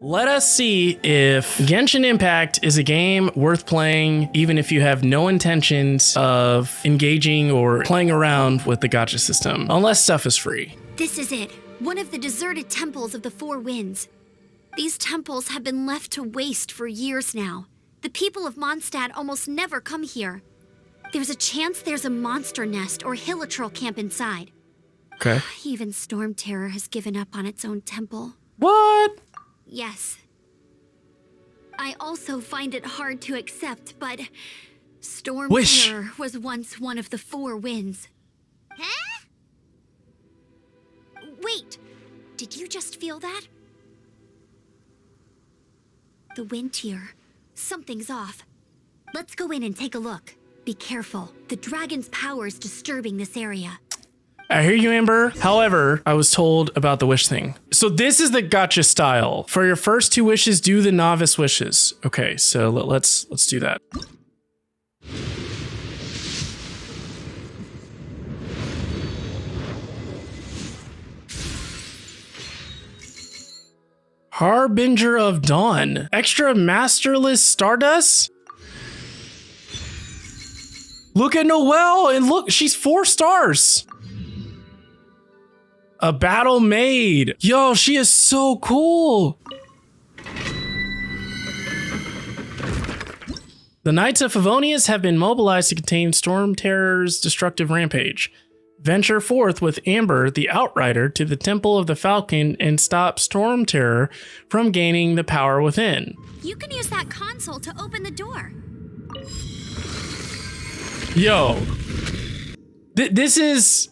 Let us see if Genshin Impact is a game worth playing, even if you have no intentions of engaging or playing around with the gacha system, unless stuff is free. This is it, one of the deserted temples of the Four Winds. These temples have been left to waste for years now. The people of Mondstadt almost never come here. There's a chance there's a monster nest or Hilitrol camp inside. Okay. Even Storm Terror has given up on its own temple. What? Yes. I also find it hard to accept, but Storm Terror was once one of the Four Winds. Huh? Wait, did you just feel that? The wind here. Something's off. Let's go in and take a look. Be careful. The dragon's power is disturbing this area. I hear you, Amber. However, I was told about the wish thing. So this is the gacha style. For your first two wishes, do the novice wishes. Okay, so let's do that. Harbinger of Dawn. Extra masterless Stardust? Look at Noelle, and look, she's 4 stars. A battle maid. Yo, she is so cool. The Knights of Favonius have been mobilized to contain Storm Terror's destructive rampage. Venture forth with Amber, the Outrider, to the Temple of the Falcon and stop Storm Terror from gaining the power within. You can use that console to open the door. Yo, this is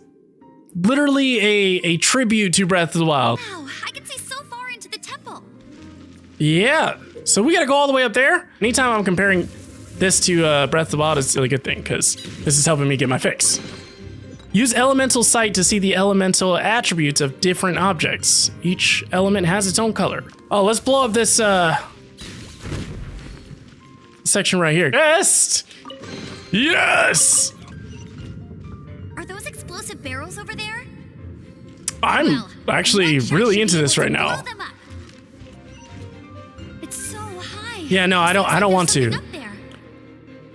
literally a tribute to Breath of the Wild. Wow, I can see so far into the temple. Yeah, so we gotta go all the way up there. Anytime I'm comparing this to Breath of the Wild, it's a really good thing because this is helping me get my fix. Use Elemental Sight to see the elemental attributes of different objects. Each element has its own color. Oh, let's blow up this section right here. Yes! Yes! Are those explosive barrels over there? I'm actually really into this right now. It's so high. Yeah, no, I don't want to.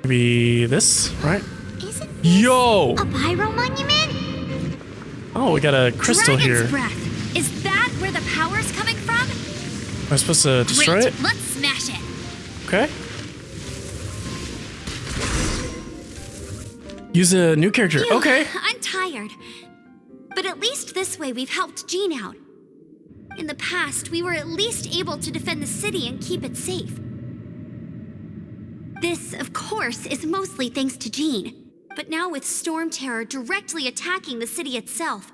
Maybe this, right? Isn't this Yo! a pyro monument? Oh, we got a crystal Dragon's here. breath. Is that where the power's coming from? Am I supposed to destroy Great. it? Let's smash it. Okay. Use a new character. Phew, okay. I'm tired. But at least this way we've helped Jean out. In the past, we were at least able to defend the city and keep it safe. This, of course, is mostly thanks to Jean. But now with Storm Terror directly attacking the city itself,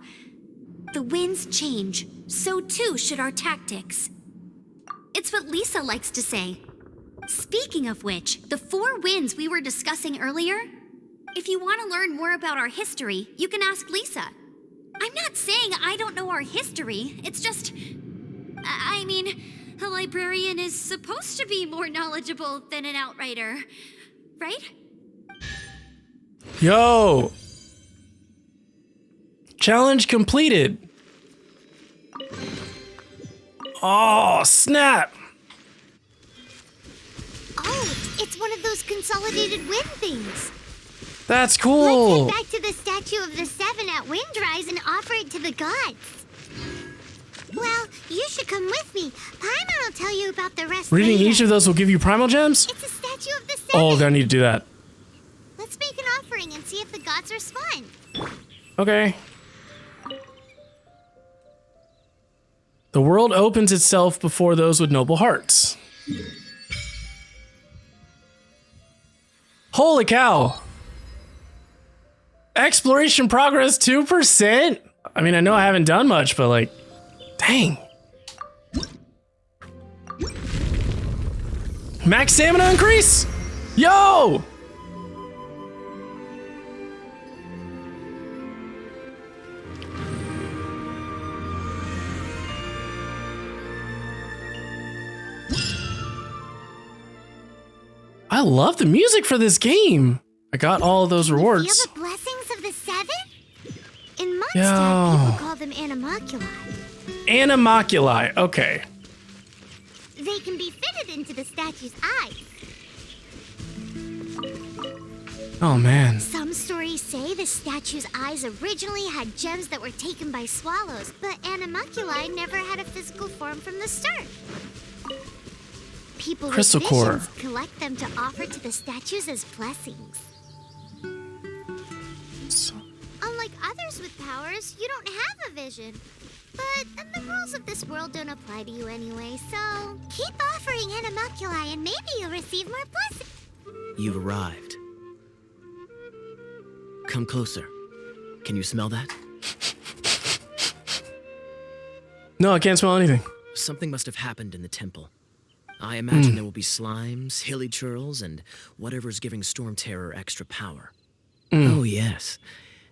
the winds change. So too should our tactics. It's what Lisa likes to say. Speaking of which, the 4 winds we were discussing earlier, if you want to learn more about our history, you can ask Lisa. I'm not saying I don't know our history, it's just... I mean, a librarian is supposed to be more knowledgeable than an outrider, right? Yo! Challenge completed. Oh, snap! Oh, it's one of those consolidated wind things. That's cool. Let's head back to the statue of the 7 at Windrise and offer it to the gods. Well, you should come with me. Paimon will tell you about the rest Reading later. each of those will give you primal gems? It's a statue of the 7. Oh, then I need to do that. Let's make an offering and see if the gods respond. Okay. The world opens itself before those with noble hearts. Holy cow. Exploration progress 2%? I mean, I know I haven't done much, but like, dang. Max stamina increase? Yo! I love the music for this game. I got all of those rewards. Feel the blessings of the 7? In Mondstadt, Yo. people call them animalculi. Animalculi, okay. They can be fitted into the statue's eyes. Oh, man. Some stories say the statue's eyes originally had gems that were taken by swallows, but animalculi never had a physical form from the start. People Crystal with core. visions collect them to offer to the statues as blessings. Unlike others with powers, you don't have a vision. But the rules of this world don't apply to you anyway, so keep offering animalculi and maybe you'll receive more blessings. You've arrived. Come closer. Can you smell that? No, I can't smell anything. Something must have happened in the temple. I imagine there will be slimes, hilly churls, and whatever's giving Storm Terror extra power. Oh yes,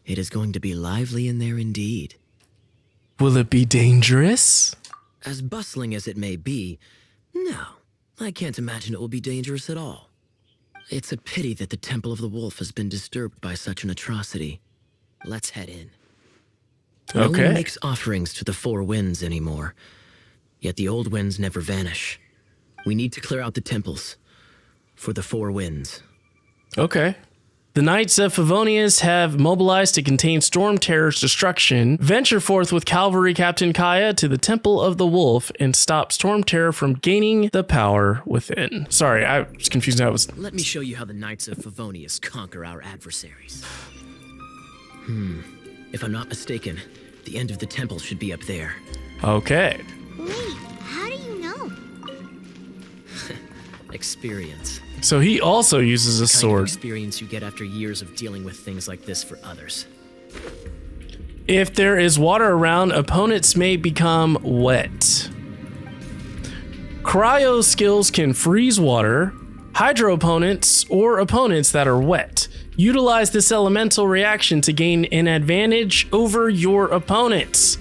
it is going to be lively in there indeed. Will it be dangerous? As bustling as it may be, no, I can't imagine it will be dangerous at all. It's a pity that the Temple of the Wolf has been disturbed by such an atrocity. Let's head in. No one Okay. makes offerings to the four winds anymore, yet the old winds never vanish. We need to clear out the temples for the four winds. Okay. The Knights of Favonius have mobilized to contain Storm Terror's destruction. Venture forth with Cavalry Captain Kaya to the Temple of the Wolf and stop Storm Terror from gaining the power within. Sorry, I was confused. I was. Let me show you how the Knights of Favonius conquer our adversaries. If I'm not mistaken, the end of the temple should be up there. Okay. Wait, how do you know? Experience. So he also uses a Kind of sword. experience you get after years of dealing with things like this for others. If there is water around, opponents may become wet. Cryo skills can freeze water, hydro opponents, or opponents that are wet. Utilize this elemental reaction to gain an advantage over your opponents.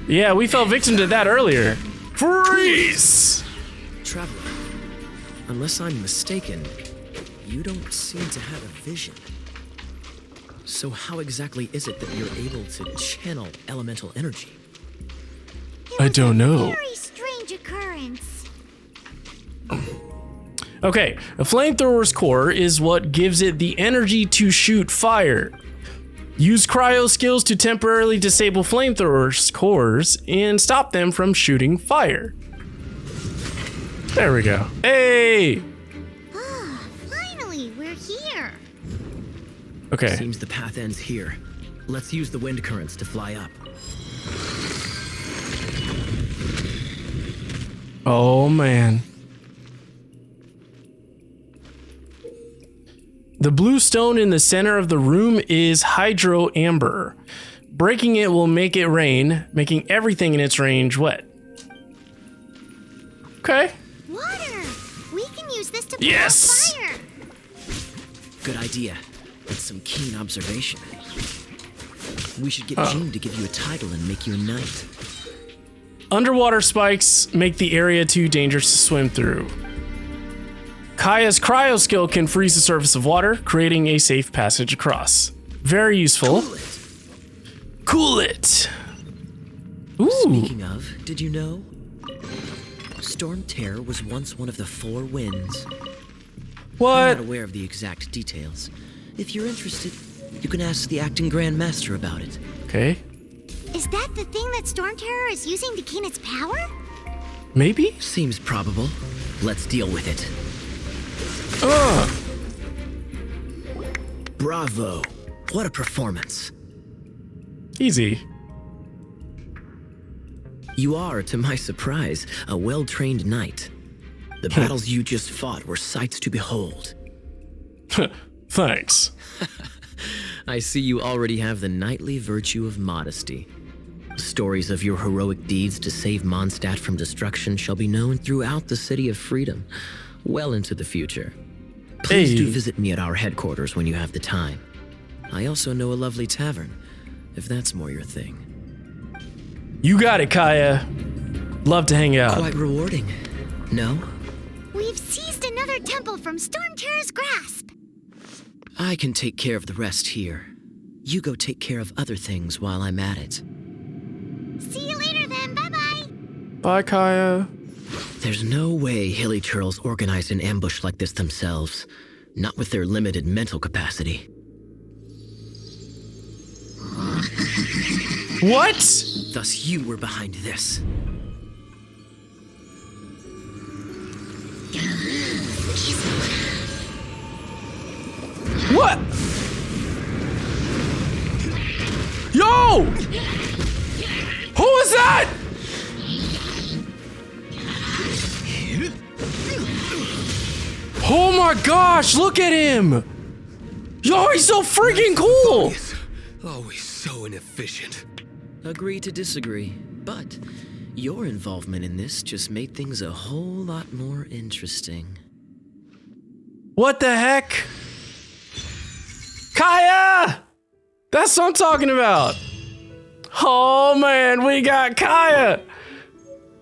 Yeah, we fell victim to that earlier. Freeze! Traveler, unless I'm mistaken, you don't seem to have a vision. So how exactly is it that you're able to channel elemental energy? I don't know. Very strange occurrence. Okay, a flamethrower's core is what gives it the energy to shoot fire. Use cryo skills to temporarily disable flamethrowers' cores and stop them from shooting fire. There we go. Hey! Finally, we're here. Okay. Seems the path ends here. Let's use the wind currents to fly up. Oh man. The blue stone in the center of the room is hydro amber. Breaking it will make it rain, making everything in its range wet. Okay. Water! We can use this to put Yes! out fire. Good idea. That's some keen observation. We should get Jean to give you a title and make you a knight. Underwater spikes make the area too dangerous to swim through. Kaya's cryo skill can freeze the surface of water, creating a safe passage across. Very useful. Cool it. Ooh. Speaking of, did you know? Storm Terror was once one of the four winds. I'm What? not aware of the exact details. If you're interested, you can ask the acting Grand Master about it. Okay. Is that the thing that Storm Terror is using to gain its power? Maybe? Seems probable. Let's deal with it. Bravo! What a performance. Easy. You are, to my surprise, a well-trained knight. The battles you just fought were sights to behold. Thanks. I see you already have the knightly virtue of modesty. Stories of your heroic deeds to save Mondstadt from destruction shall be known throughout the City of Freedom, well into the future. Please Hey. do visit me at our headquarters when you have the time. I also know a lovely tavern, if that's more your thing. You got it, Kaya. Love to hang out. Quite rewarding, no? We've seized another temple from Storm Terror's grasp. I can take care of the rest here. You go take care of other things while I'm at it. See you later then. Bye-bye. Bye, Kaya. There's no way Hilly Turtles organized an ambush like this themselves, not with their limited mental capacity. What? Thus you were behind this. What? Yo! Who is that? Oh my gosh, look at him! Yo, he's so freaking cool! Always so inefficient. Agree to disagree, but your involvement in this just made things a whole lot more interesting. What the heck? Kaya! That's what I'm talking about. Oh man, we got Kaya.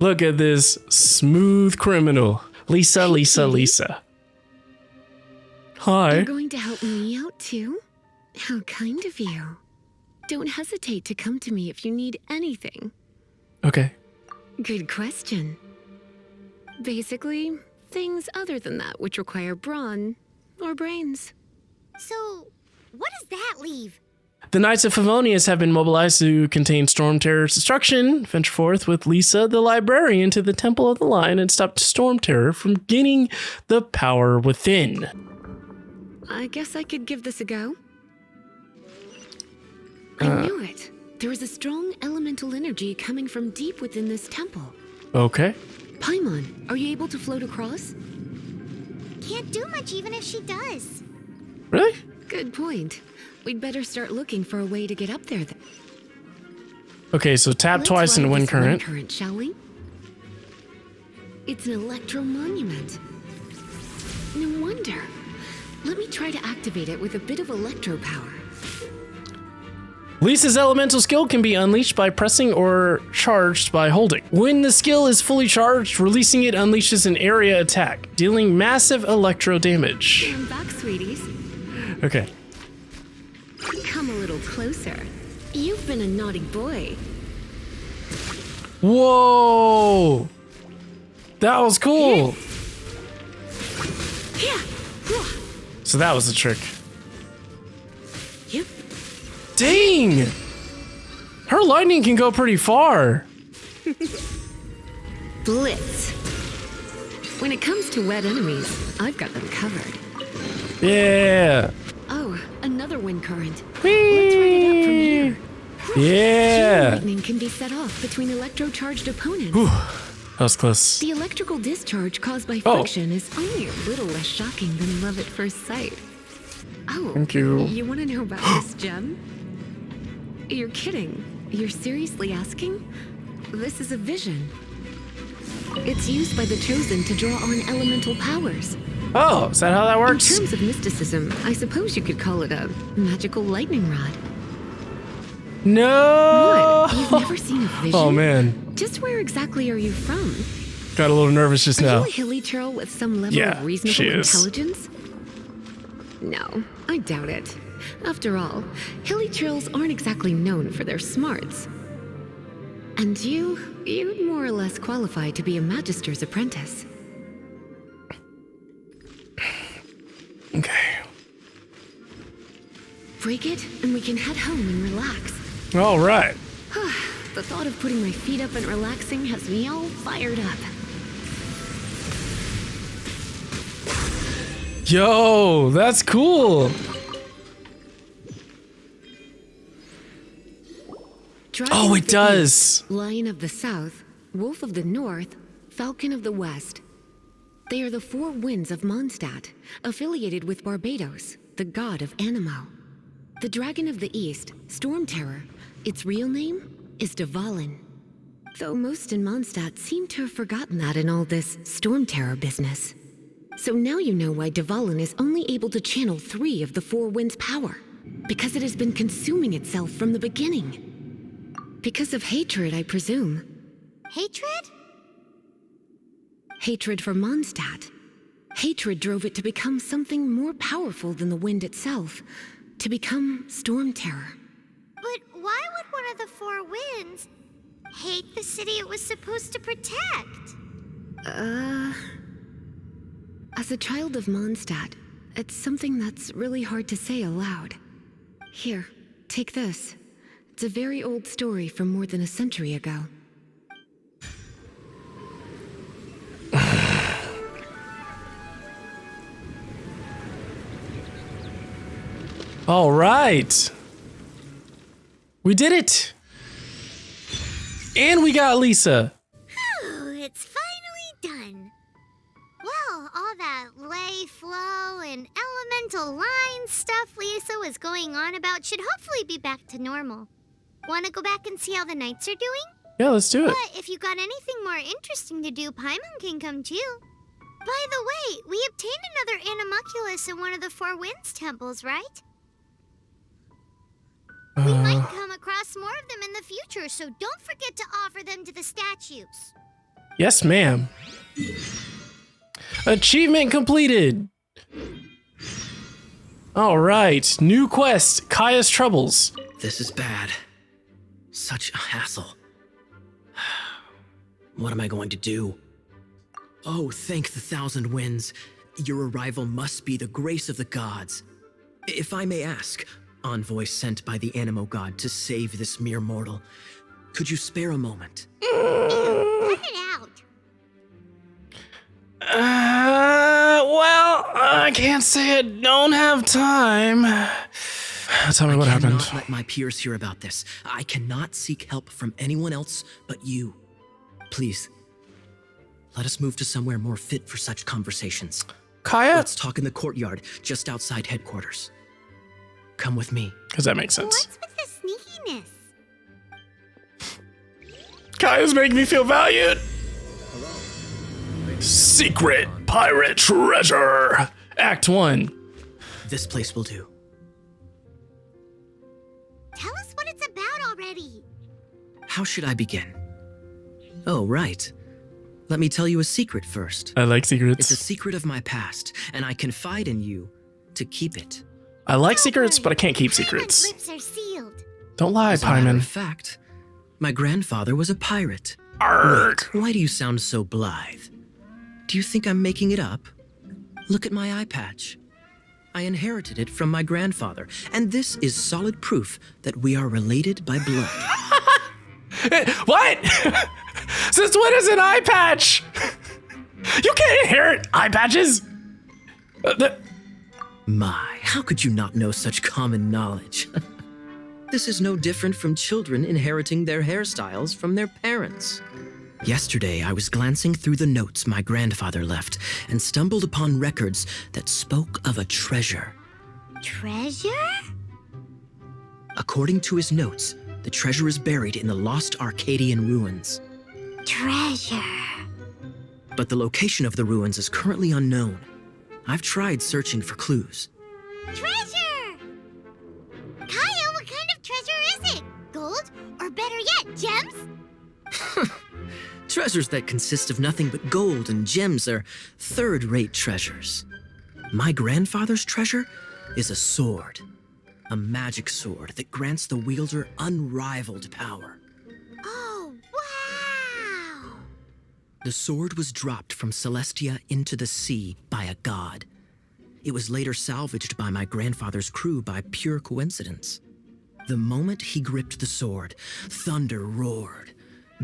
Look at this smooth criminal. Lisa. Hi. You're going to help me out too? How kind of you. Don't hesitate to come to me if you need anything. Okay. Good question. Basically, things other than that which require brawn or brains. So, what does that leave? The Knights of Favonius have been mobilized to contain Storm Terror's destruction. Venture forth with Lisa, the librarian, to the Temple of the Lion and stop Storm Terror from gaining the power within. I guess I could give this a go. I knew it. There is a strong elemental energy coming from deep within this temple. Okay. Paimon, are you able to float across? Can't do much even if she does. Really? Good point. We'd better start looking for a way to get up there then. Okay, so tap Let's twice in ride wind this wind current. current, shall we? It's an electro monument. No wonder. Let me try to activate it with a bit of electro power. Lisa's elemental skill can be unleashed by pressing or charged by holding. When the skill is fully charged, releasing it unleashes an area attack, dealing massive electro damage. I'm back, sweeties. Okay. Come a little closer. You've been a naughty boy. Whoa! That was cool. Yeah. So that was the trick. Yep. Dang! Her lightning can go pretty far. Blitz. When it comes to wet enemies, I've got them covered. Yeah. Oh, another wind current. Let's ride it up from here. Yeah. Lightning can be set off between electro-charged opponents. Whew. That was close. The electrical discharge caused by Oh. friction is only a little less shocking than love at first sight. Oh, Thank you. You want to know about this gem? You're kidding. You're seriously asking? This is a vision. It's used by the Chosen to draw on elemental powers. Oh, is that how that In works? terms of mysticism, I suppose you could call it a magical lightning rod. No. What? You've never seen a vision? Oh man, Just where exactly are you from? got a little nervous just Are now. you a hilly turtle with some level Yeah, of reasonable she is. intelligence? No, I doubt it. After all, hilly turtles aren't exactly known for their smarts. And you'd more or less qualify to be a magister's apprentice. Okay. Break it, and we can head home and relax. All right. The thought of putting my feet up and relaxing has me all fired up. Yo, that's cool. Dragon Oh, of it the does. East, Lion of the South, Wolf of the North, Falcon of the West. They are the four winds of Mondstadt, affiliated with Barbados, the god of Anemo. The Dragon of the East, Storm Terror, its real name is Dvalin. Though most in Mondstadt seem to have forgotten that in all this Storm Terror business. So now you know why Dvalin is only able to channel 3 of the four winds' power. Because it has been consuming itself from the beginning. Because of hatred, I presume. Hatred? Hatred for Mondstadt. Hatred drove it to become something more powerful than the wind itself. To become Storm Terror. But why would one of the four winds hate the city it was supposed to protect? As a child of Mondstadt, it's something that's really hard to say aloud. Here, take this. It's a very old story from more than a century ago. All right. We did it. And we got Lisa. Whew, it's finally done. Well, all that lay, flow, and elemental line stuff Lisa was going on about should hopefully be back to normal. Want to go back and see how the knights are doing? Yeah, let's do it. But if you got anything more interesting to do, Paimon can come too. By the way, we obtained another Animalculus in one of the Four Winds temples, right? We might come across more of them in the future, so don't forget to offer them to the statues. Yes, ma'am. Achievement completed. All right, new quest, Kaya's Troubles. This is bad. Such a hassle. What am I going to do? Oh, thank the thousand winds. Your arrival must be the grace of the gods. If I may ask, envoy sent by the Animo god to save this mere mortal, could you spare a moment? Cut it out. Well, I can't say I don't have time. Tell me what happened. I cannot let my peers hear about this. I cannot seek help from anyone else but you. Please, let us move to somewhere more fit for such conversations. Kaya? Let's talk in the courtyard, just outside headquarters. Come with me. Because that makes sense. What's with the sneakiness? Kaya's making me feel valued. Secret pirate treasure. Act 1. This place will do. Tell us what it's about already. How should I begin? Oh, right. Let me tell you a secret first. I like It's a secrets. secret of my past, and I confide in you to keep it. I like secrets, but I can't keep Paimon's secrets. lips are sealed. Don't lie, As a matter of Paimon. fact, my grandfather was a pirate. Arrgh. Wait, why do you sound so blithe? Do you think I'm making it up? Look at my eye patch. I inherited it from my grandfather, and this is solid proof that we are related by blood. What? Since when is an eye patch? You can't inherit eye patches. My, how could you not know such common knowledge? This is no different from children inheriting their hairstyles from their parents. Yesterday, I was glancing through the notes my grandfather left and stumbled upon records that spoke of a treasure. Treasure? According to his notes, the treasure is buried in the lost Arcadian ruins. Treasure. But the location of the ruins is currently unknown. I've tried searching for clues. Treasure! Kaya, what kind of treasure is it? Gold? Or better yet, gems? Treasures that consist of nothing but gold and gems are third-rate treasures. My grandfather's treasure is a sword. A magic sword that grants the wielder unrivaled power. Oh, wow! The sword was dropped from Celestia into the sea by a god. It was later salvaged by my grandfather's crew by pure coincidence. The moment he gripped the sword, thunder roared,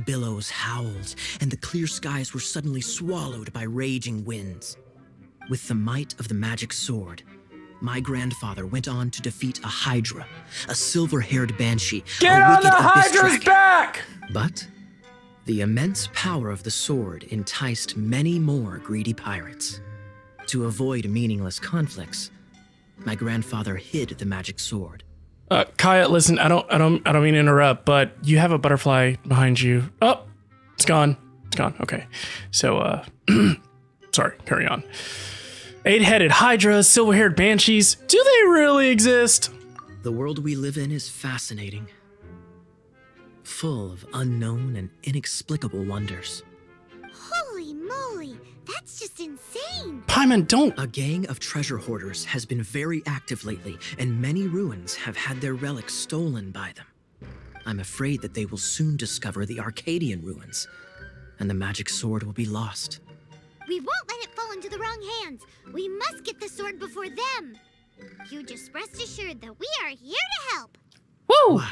billows howled, and the clear skies were suddenly swallowed by raging winds. With the might of the magic sword, my grandfather went on to defeat a Hydra, a silver-haired banshee, Get a on wicked the abyss Hydra's dragon. back! But the immense power of the sword enticed many more greedy pirates. To avoid meaningless conflicts, my grandfather hid the magic sword. Kaya, listen, I don't mean to interrupt, but you have a butterfly behind you. Oh, it's gone. It's gone. Okay. So, sorry, carry on. 8-headed hydras, silver-haired banshees. Do they really exist? The world we live in is fascinating, full of unknown and inexplicable wonders. Holy moly, that's just insane! Paimon, don't. A gang of treasure hoarders has been very active lately, and many ruins have had their relics stolen by them. I'm afraid that they will soon discover the Arcadian ruins, and the magic sword will be lost. We won't let it fall into the wrong hands. We must get the sword before them. You just rest assured that we are here to help. Woo! Wow.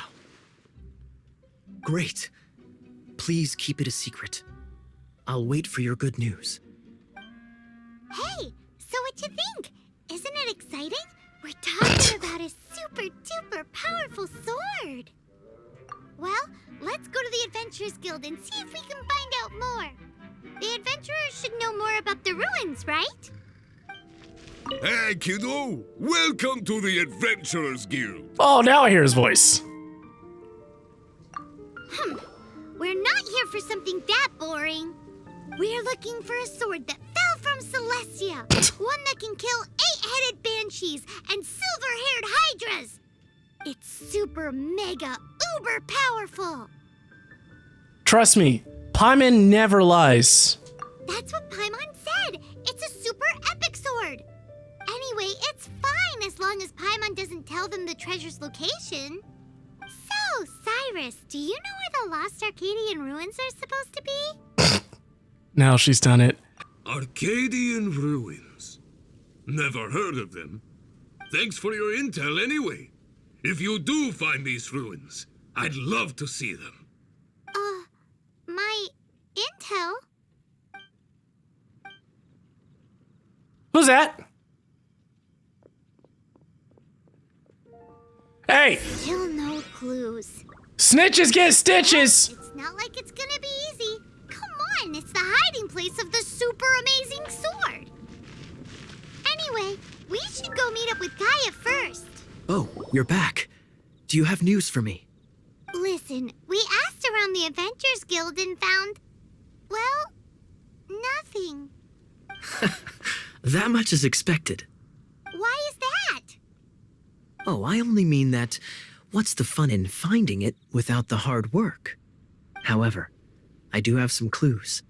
Great. Please keep it a secret. I'll wait for your good news. Hey, so what you think? Isn't it exciting? We're talking about a super duper powerful sword. Well, let's go to the Adventurers Guild and see if we can find out more. The adventurers should know more about the ruins, right? Hey, kiddo! Welcome to the Adventurers Guild. Oh, now I hear his voice. We're not here for something that boring. We're looking for a sword that fell from Celestia. One that can kill 8-headed banshees and silver-haired hydras. It's super mega uber powerful. Trust me, Paimon never lies. That's what Paimon said. It's a super epic sword. Anyway, it's fine as long as Paimon doesn't tell them the treasure's location. So, Cyrus, do you know where the lost Arcadian ruins are supposed to be? Now she's done it. Arcadian ruins. Never heard of them. Thanks for your intel anyway. If you do find these ruins, I'd love to see them. My intel? Who's that? Hey, Still no clues. snitches get stitches. It's not like it's gonna be easy. Come on, it's the hiding place of the super amazing sword. Anyway, we should go meet up with Gaia first. Oh, you're back. Do you have news for me? Listen, we asked around the Adventurers Guild and found, well, nothing. That much is expected. Why is that? Oh, I only mean that what's the fun in finding it without the hard work? However, I do have some clues.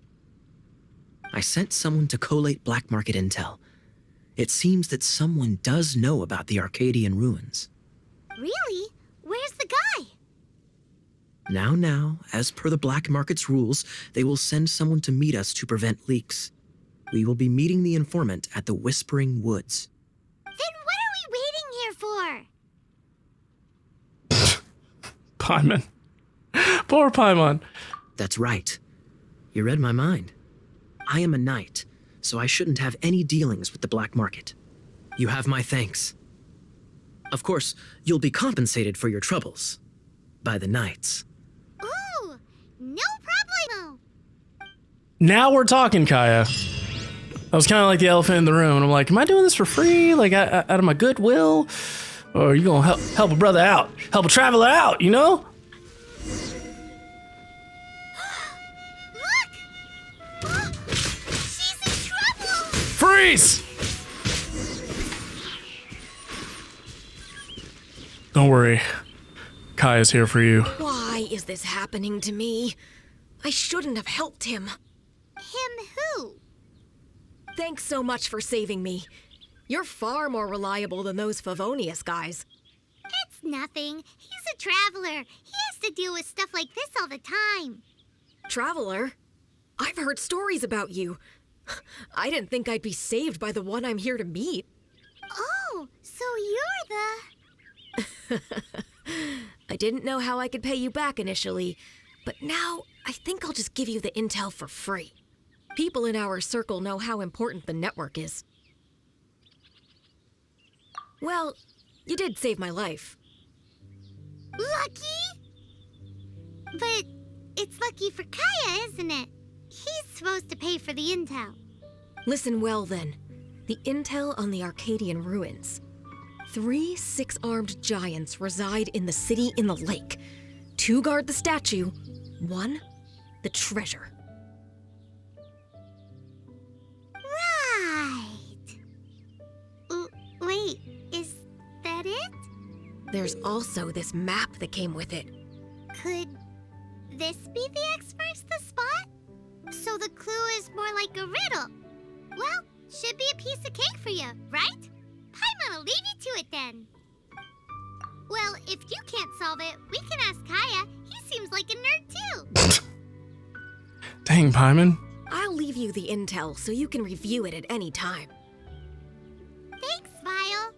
I sent someone to collate black market intel. It seems that someone does know about the Arcadian ruins. Really? Where's the guy? Now, as per the black market's rules, they will send someone to meet us to prevent leaks. We will be meeting the informant at the Whispering Woods. Then what are we waiting here for? Paimon. Poor Paimon. That's right. You read my mind. I am a knight, so I shouldn't have any dealings with the black market. You have my thanks. Of course, you'll be compensated for your troubles. By the knights. Ooh, no problemo. Now we're talking, Kaya. I was kind of like the elephant in the room, and I'm like, am I doing this for free? Like, out of my goodwill? Or are you going to help a brother out? Help a traveler out, you know? Look! She's in trouble! Freeze! Don't worry. Kaya's here for you. Why is this happening to me? I shouldn't have helped him. Him who? Thanks so much for saving me. You're far more reliable than those Favonius guys. It's nothing. He's a traveler. He has to deal with stuff like this all the time. Traveler? I've heard stories about you. I didn't think I'd be saved by the one I'm here to meet. Oh, so you're the... I didn't know how I could pay you back initially, but now I think I'll just give you the intel for free. People in our circle know how important the network is. Well, you did save my life. Lucky? But it's lucky for Kaya, isn't it? He's supposed to pay for the intel. Listen well then. The intel on the Arcadian ruins. 3 6-armed giants reside in the city in the lake. 2 guard the statue, 1 the treasure. Right. Wait, is that it? There's also this map that came with it. Could this be the experts the spot? So the clue is more like a riddle. Well, should be a piece of cake for you, right? Paimon will leave you to it then. Well, if you can't solve it, we can ask Kaya. He seems like a nerd too. Dang, Paimon. I'll leave you the intel so you can review it at any time. Thanks, Vile.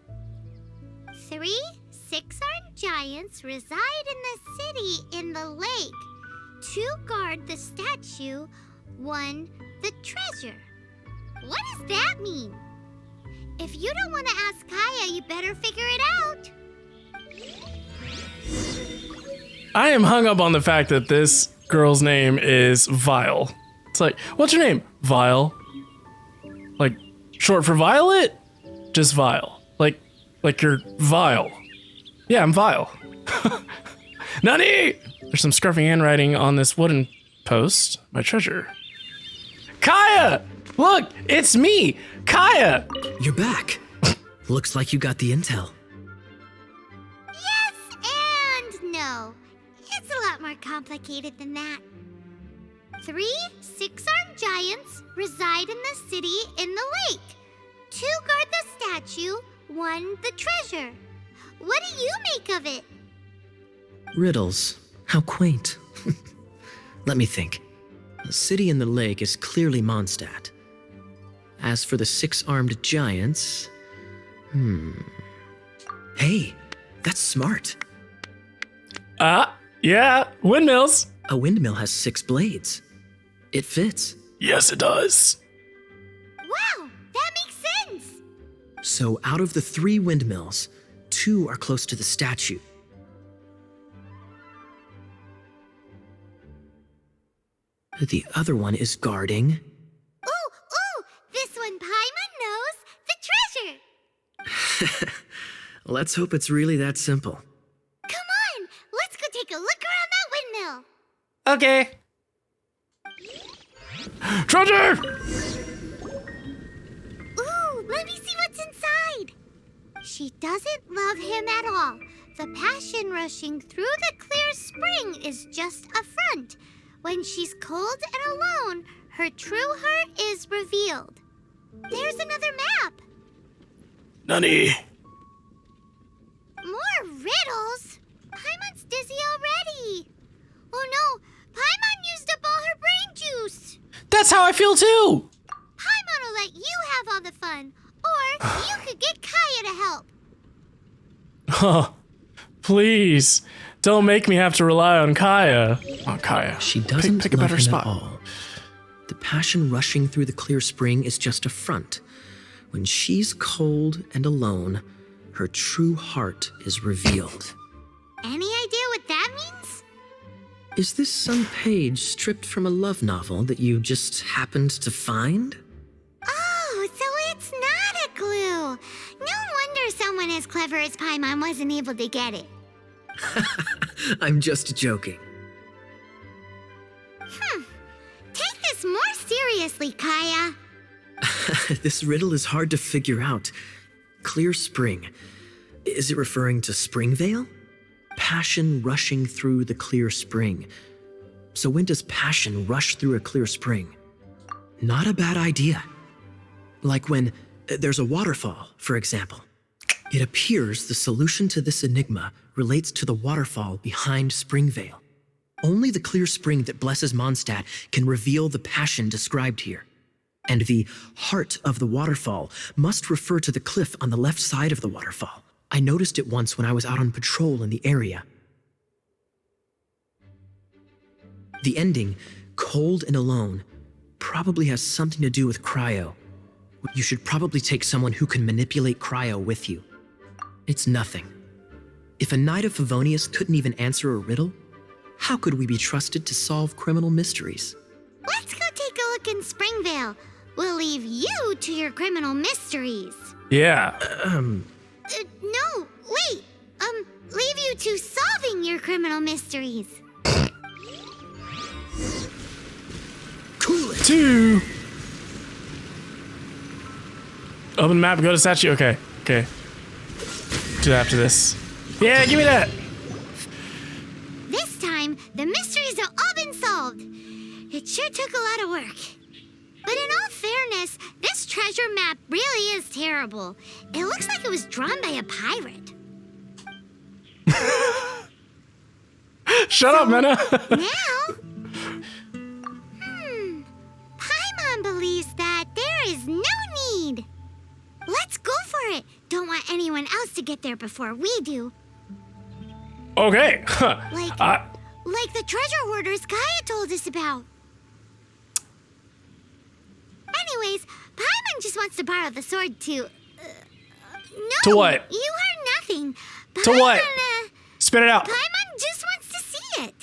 3 six-armed giants reside in the city in the lake. 2 guard the statue, 1 the treasure. What does that mean? If you don't want to ask Kaya, you better figure it out. I am hung up on the fact that this girl's name is Vile. It's like, what's your name? Vile. Like, short for Violet? Just Vile. Like you're vile. Yeah, I'm vile. Nani! There's some scruffy handwriting on this wooden post. My treasure. Kaya! Look, it's me, Kaya! You're back. Looks like you got the intel. Yes and no. It's a lot more complicated than that. 3 six-armed giants reside in the city in the lake. 2 guard the statue, 1 the treasure. What do you make of it? Riddles. How quaint. Let me think. The city in the lake is clearly Mondstadt. As for the 6-armed giants... Hey, that's smart. Yeah, windmills. A windmill has 6 blades. It fits. Yes, it does. Wow, that makes sense. So out of the 3 windmills, 2 are close to the statue. The other one is guarding... Ooh, this one Paimon knows, the treasure. Let's hope it's really that simple. Come on, let's go take a look around that windmill. Okay. Treasure! Ooh, let me see what's inside. She doesn't love him at all. The passion rushing through the clear spring is just a front. When she's cold and alone, her true heart is revealed. There's another map. Nani? More riddles? Paimon's dizzy already. Oh no, Paimon used up all her brain juice. That's how I feel too! Paimon will let you have all the fun, or you could get Kaya to help. Oh, please. Don't make me have to rely on Kaya. Oh, Kaya. She doesn't pick a love better him spot. at all. The passion rushing through the clear spring is just a front. When she's cold and alone, her true heart is revealed. Any idea what that means? Is this some page stripped from a love novel that you just happened to find? Oh, so it's not a clue. No wonder someone as clever as Paimon wasn't able to get it. I'm just joking. Take this more seriously, Kaya. This riddle is hard to figure out. Clear spring. Is it referring to Springvale? Passion rushing through the clear spring. So when does passion rush through a clear spring? Not a bad idea. Like when there's a waterfall, for example. It appears the solution to this enigma relates to the waterfall behind Springvale. Only the clear spring that blesses Mondstadt can reveal the passion described here. And the heart of the waterfall must refer to the cliff on the left side of the waterfall. I noticed it once when I was out on patrol in the area. The ending, cold and alone, probably has something to do with cryo. You should probably take someone who can manipulate cryo with you. It's nothing. If a knight of Favonius couldn't even answer a riddle, how could we be trusted to solve criminal mysteries? Let's go take a look in Springvale. We'll leave you to your criminal mysteries. Yeah. No, wait. Leave you to solving your criminal mysteries. Cool it. 2. Open the map, go to statue. Okay. Do that after this. Yeah, give me that. This time, the mysteries have all been solved. It sure took a lot of work. But in all fairness, this treasure map really is terrible. It looks like it was drawn by a pirate. Shut up, Mena. Now... Paimon believes that there is no need. Let's go for it. Don't want anyone else to get there before we do. Okay. Like the treasure hoarders Kaya told us about. Anyways, Paimon just wants to borrow the sword to... no, To what? You heard nothing. To what? Spit it out. Paimon just wants to see it.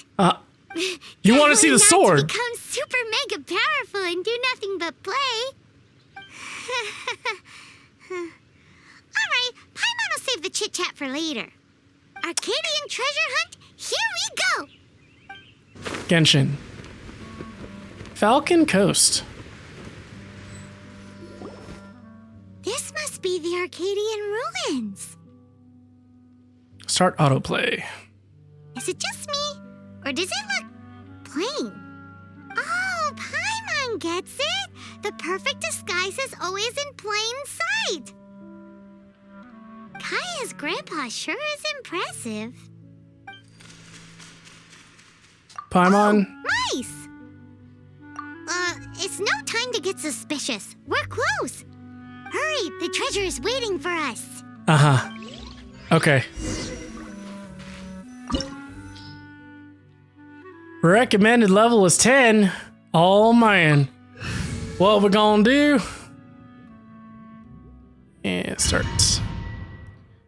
You want to see the sword? To become super mega powerful and do nothing but play. Alright, Paimon will save the chit-chat for later. Arcadian treasure hunt, here we go! Genshin. Falcon Coast. This must be the Arcadian ruins. Start autoplay. Is it just me? Or does it look plain? Oh, Paimon gets it! The perfect disguise is always in plain sight! Kaya's grandpa sure is impressive. Paimon. Oh, nice! It's no time to get suspicious. We're close. Hurry, the treasure is waiting for us. Uh-huh. Okay. Recommended level is 10. Oh, man. What we gonna do? And start.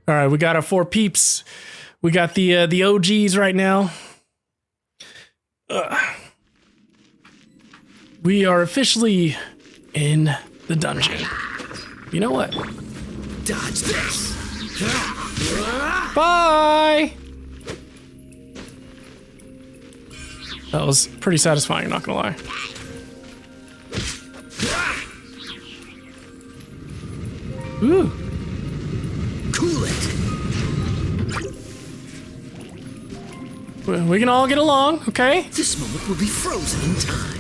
All right, we got our 4 peeps. We got the OGs right now. We are officially in the dungeon. You know what? Dodge this. Bye! That was pretty satisfying, not gonna lie. Ooh. Cool it. We can all get along, okay? This moment will be frozen in time.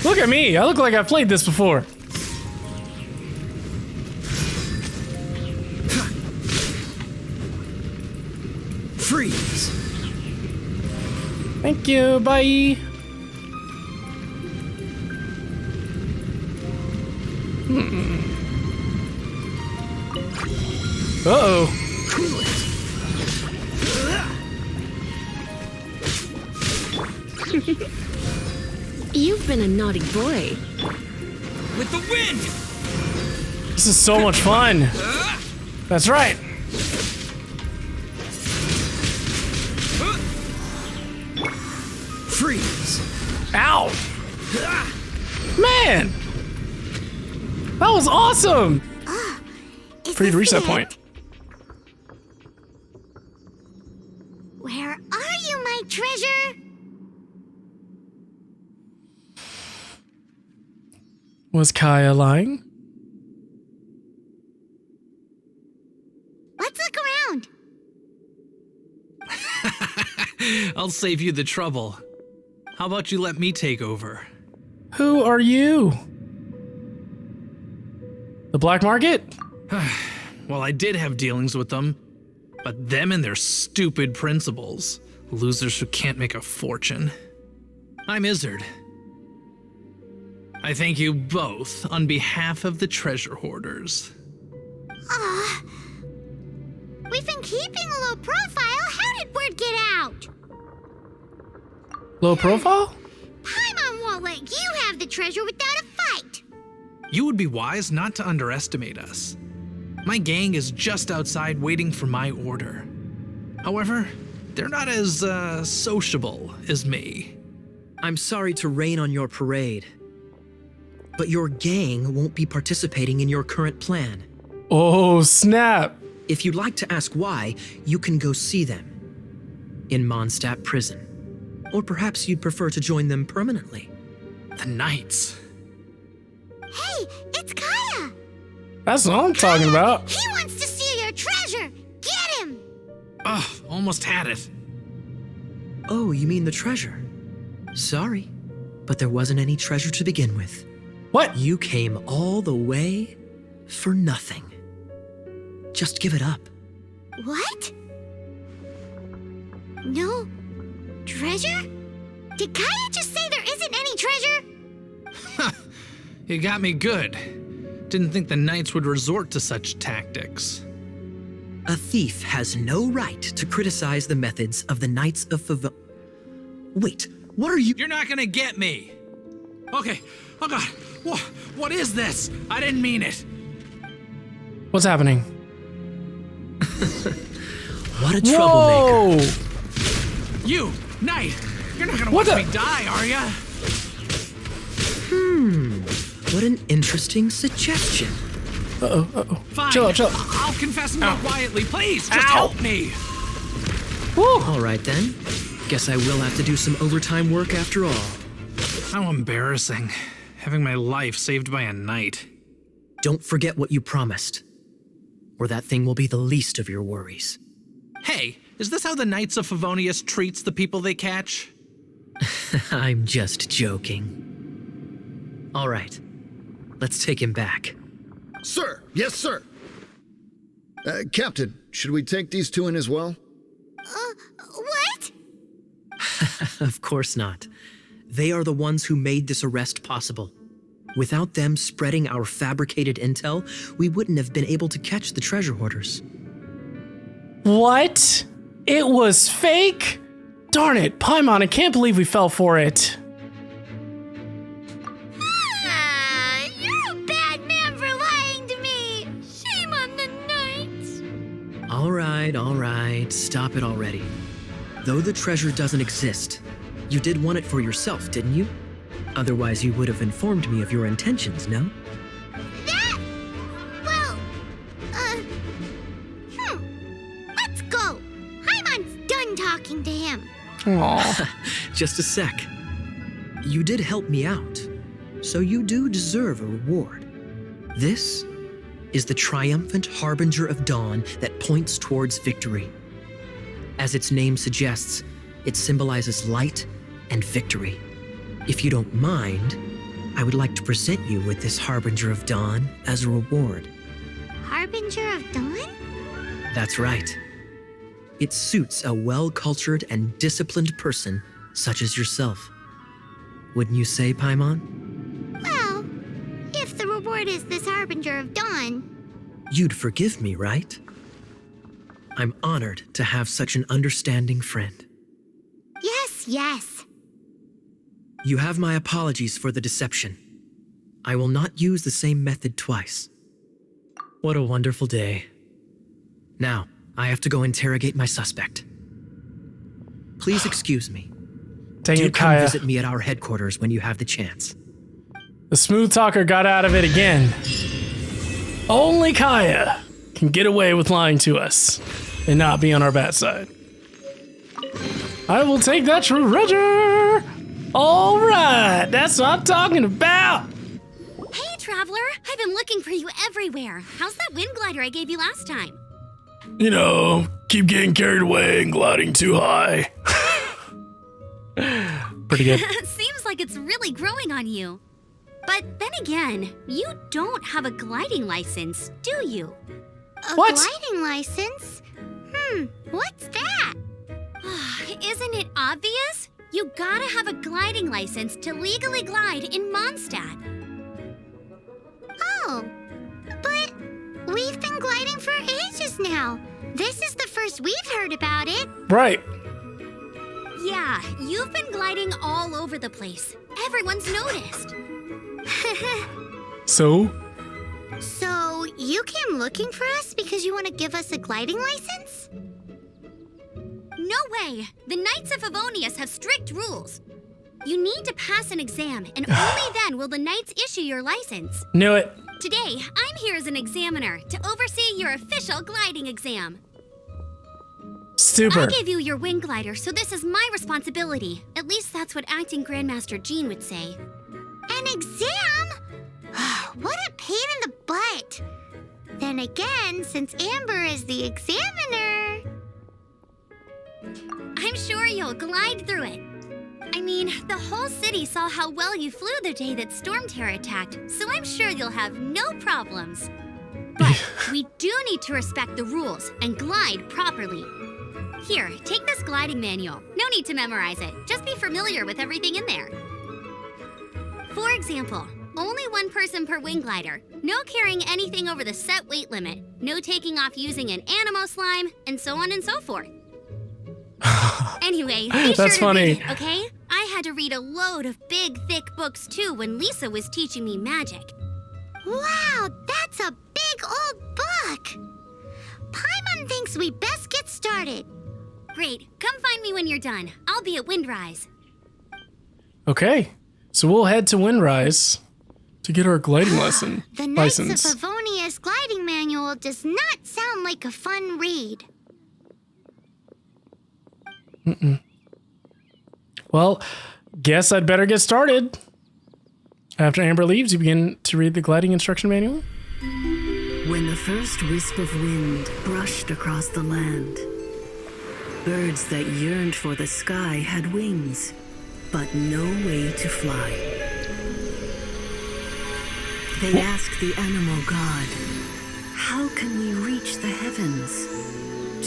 Look at me. I look like I've played this before. Freeze. Thank you. Bye. Uh-oh. Cool it. You've been a naughty boy. With the wind. This is so much fun. That's right. Freeze. Ow. Man. That was awesome. Pretty reset point. Where are you, my treasure? Was Kaya lying? Let's look around. I'll save you the trouble. How about you let me take over? Who are you? The black market? Well, I did have dealings with them, but them and their stupid principles. Losers who can't make a fortune. I'm Izzard. I thank you both on behalf of the treasure hoarders. We've been keeping a low profile. How did word get out? Low profile? Paimon won't let you have the treasure without a fight. You would be wise not to underestimate us. My gang is just outside waiting for my order. However, they're not as, sociable as me. I'm sorry to rain on your parade, but your gang won't be participating in your current plan. Oh, snap. If you'd like to ask why, you can go see them in Mondstadt prison. Or perhaps you'd prefer to join them permanently. The Knights. Hey, it's Kaya. That's what I'm talking about. He wants to steal your treasure. Get him. Ugh, almost had it. Oh, you mean the treasure? Sorry, but there wasn't any treasure to begin with. What? You came all the way for nothing. Just give it up. What? No treasure? Did Kaya just say there isn't any treasure? You got me good. Didn't think the knights would resort to such tactics. A thief has no right to criticize the methods of the Knights of Favo... Wait, what are you... You're not gonna get me! Okay, oh god, what is this? I didn't mean it. What's happening? What a troublemaker. Whoa! You, knight, you're not gonna What watch the- me die, are ya? What an interesting suggestion. Fine, Chill out. I'll confess more quietly, please, just Ow. help me. All right then. Guess I will have to do some overtime work after all. How embarrassing, having my life saved by a knight. Don't forget what you promised, or that thing will be the least of your worries. Hey, is this how the Knights of Favonius treats the people they catch? I'm just joking. All right, let's take him back. Sir! Yes, sir! Captain, should we take these two in as well? What? Of course not. They are the ones who made this arrest possible. Without them spreading our fabricated intel, we wouldn't have been able to catch the treasure hoarders. What? It was fake? Darn it, Paimon, I can't believe we fell for it. You're a bad man for lying to me. Shame on the knights. All right, stop it already. Though the treasure doesn't exist, you did want it for yourself, didn't you? Otherwise, you would have informed me of your intentions, no? That? Well, let's go. Paimon's done talking to him. Aw. Just a sec. You did help me out, so you do deserve a reward. This is the triumphant harbinger of dawn that points towards victory. As its name suggests, it symbolizes light and victory. If you don't mind, I would like to present you with this harbinger of dawn as a reward. Harbinger of Dawn? That's right. It suits a well-cultured and disciplined person such as yourself. Wouldn't you say, Paimon? Well, if the reward is this Harbinger of Dawn, You'd forgive me, right? I'm honored to have such an understanding friend. yes. You have my apologies for the deception. I will not use the same method twice. What a wonderful day. Now, I have to go interrogate my suspect. Please excuse me. Dang Do it, come Kaya. visit me at our headquarters when you have the chance. The smooth talker got out of it again. Only Kaya can get away with lying to us and not be on our bad side. I will take that treasure. All right, that's what I'm talking about. Hey, Traveler! I've been looking for you everywhere. How's that wind glider I gave you last time? You know, keep getting carried away and gliding too high. Pretty good. Seems like it's really growing on you. But then again, you don't have a gliding license, do you? a What? gliding license? What's that? Isn't it obvious? You gotta have a gliding license to legally glide in Mondstadt. Oh, but we've been gliding for ages now. This is the first we've heard about it. Right. Yeah, you've been gliding all over the place. Everyone's noticed. So? So, you came looking for us because you want to give us a gliding license? No way! The Knights of Favonius have strict rules. You need to pass an exam, and only then will the Knights issue your license. Knew it. Today, I'm here as an examiner to oversee your official gliding exam. Super. I gave you your wing glider, so this is my responsibility. At least that's what Acting Grandmaster Jean would say. An exam? What a pain in the butt. Then again, since Amber is the examiner... I'm sure you'll glide through it. I mean, the whole city saw how well you flew the day that Storm Terror attacked, so I'm sure you'll have no problems. But we do need to respect the rules and glide properly. Here, take this gliding manual. No need to memorize it. Just be familiar with everything in there. For example, Only one person per wing glider. No carrying anything over the set weight limit. No taking off using an animo slime, and so on and so forth. Anyway, be sure to funny. read it, okay? I had to read a load of big, thick books too when Lisa was teaching me magic. Wow, that's a big old book! Paimon thinks we best get started. Great, come find me when you're done. I'll be at Windrise. Okay, so we'll head to Windrise to get our gliding lesson The Knights of license. Favonia's gliding manual does not sound like a fun read. Well, guess I'd better get started. After Amber leaves, you begin to read the gliding instruction manual. When the first wisp of wind brushed across the land, birds that yearned for the sky had wings, but no way to fly. They asked the animal god, "How can we reach the heavens?"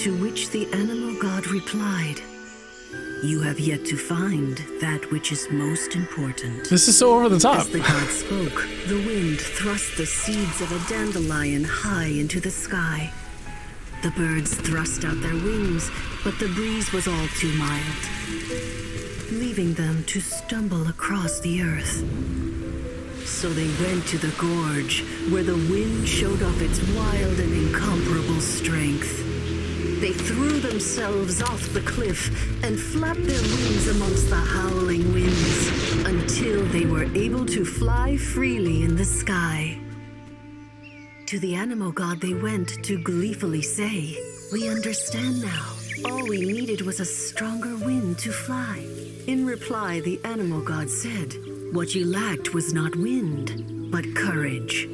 To which the animal god replied, "You have yet to find that which is most important." This is so over the top. As the god spoke, the wind thrust the seeds of a dandelion high into the sky. The birds thrust out their wings, but the breeze was all too mild, leaving them to stumble across the earth. So they went to the gorge, where the wind showed off its wild and incomparable strength. They threw themselves off the cliff and flapped their wings amongst the howling winds until they were able to fly freely in the sky. To the animal god they went to gleefully say, "We understand now. All we needed was a stronger wind to fly." In reply, the animal god said, "What you lacked was not wind, but courage.